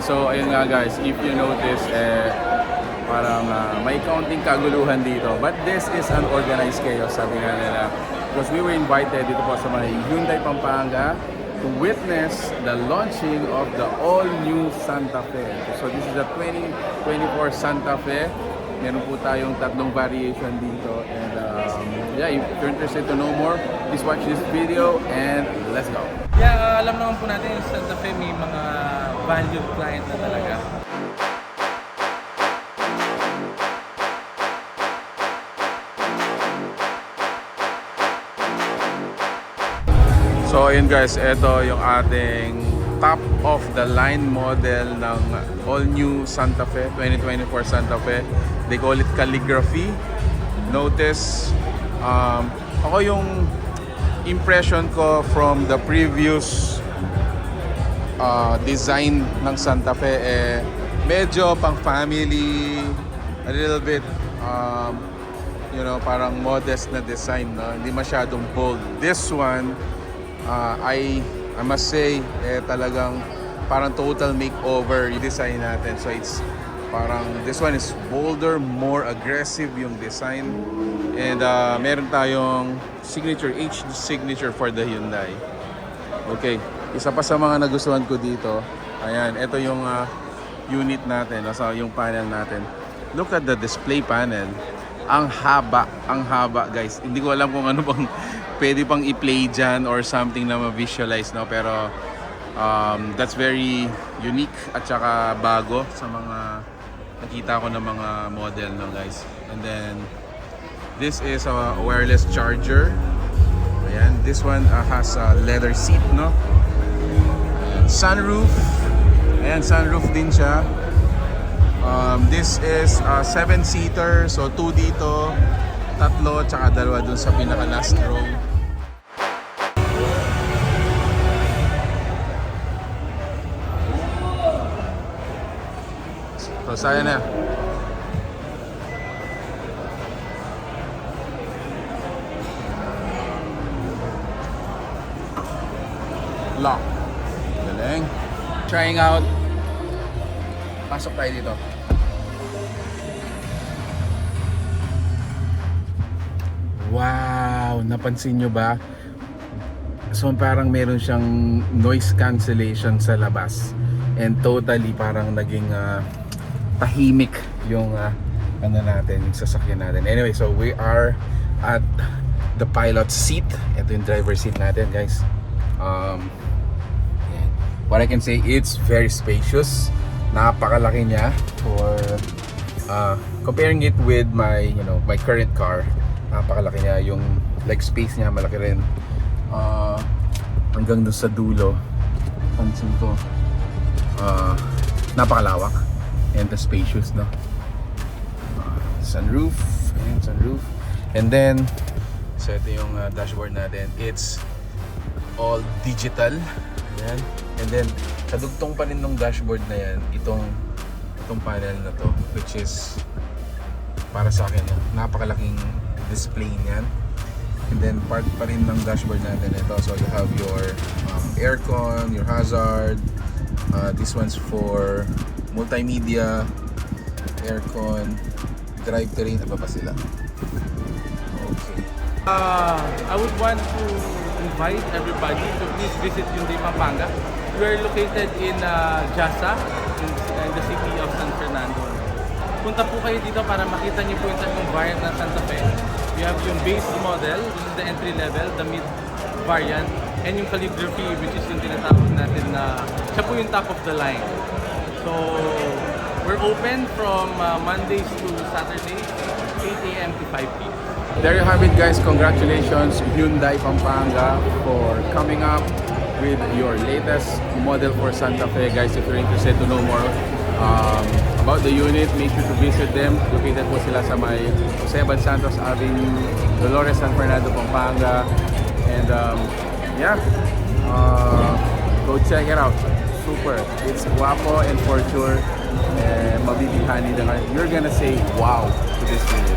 So ayun nga guys, if you notice, parang may kaunting kaguluhan dito. But this is an organized chaos, sabi nga nila. Because we were invited dito po sa may Hyundai Pampanga to witness the launching of the all-new Santa Fe. So this is the 2024 Santa Fe. Meron po tayong tatlong variation dito. And yeah, if you're interested to know more, please watch this video and let's go. Yeah, alam naman po natin yung Santa Fe may mga valued client na talaga. So ayun guys, ito yung ating top of the line model ng all new Santa Fe, 2024 Santa Fe. They call it calligraphy. Notice, ako yung impression ko from the previous design ng Santa Fe, medyo pang family, a little bit you know, parang modest na design, no? Hindi masyadong bold. This one, I must say, talagang parang total makeover yung design natin. So it's parang, this one is bolder, more aggressive yung design. And meron tayong signature, HD signature for the Hyundai. Okay, isa pa sa mga nagustuhan ko dito, ayan, ito yung unit natin, so yung panel natin. Look at the display panel. Ang haba guys. Hindi ko alam kung ano bang pwede pang i-play dyan or something na ma-visualize, no? Pero that's very unique at saka bago sa mga nakita ko ng mga model, no guys. And then this is a wireless charger. Ayan, this one has a leather seat, no? Ayan, sunroof. Ayan, sunroof din siya. This is a 7-seater, so 2 dito, 3, tsaka 2 dun sa pinaka last row. So saya na. Lock. Galing. Trying out. Pasok tayo dito. Wow! Napansin nyo ba? So parang meron siyang noise cancellation sa labas. And totally parang naging tahimik yung ano natin, yung sasakyan natin. Anyway, so we are at the pilot seat. Ito yung driver seat natin, guys. Yeah. What I can say, it's very spacious. Napakalaki niya for comparing it with my, you know, my current car. Napakalaki niya, yung leg space niya malaki rin. Hanggang dun sa dulo, pansin ko, napakalawak and the spacious, no? Sunroof, ayan, sunroof. And then so ito yung dashboard natin. It's all digital. Ayan. And then kadugtong pa rin ng dashboard na yan, itong panel na to, which is para sa akin, napakalaking display niyan. And then part pa rin ng dashboard natin ito. So you have your aircon, your hazard. This one's for multimedia, aircon, drivetrain, apa pa sila. Okay. I would want to invite everybody to please visit Hyundai Pampanga. We are located in Jasa, in the city of San Fernando. Punta po kayo dito para makita niyo po yung tatlong variant ng Santa Fe. We have yung base model, which is the entry level, the mid variant, and yung calligraphy, which is yung tinatawag natin na siya po yung top of the line. So we're open from Mondays to Saturdays, 8 a.m. to 5 p.m. There you have it, guys. Congratulations Hyundai Pampanga for coming up with your latest model for Santa Fe. Guys, if you're interested to know more about the unit, make sure to visit them. Located po sila sa may Jose Santos Avenue, Dolores, San Fernando, Pampanga. And yeah, go check it out. Super. It's guapo and for sure, mabibihani. You're gonna say wow to this unit.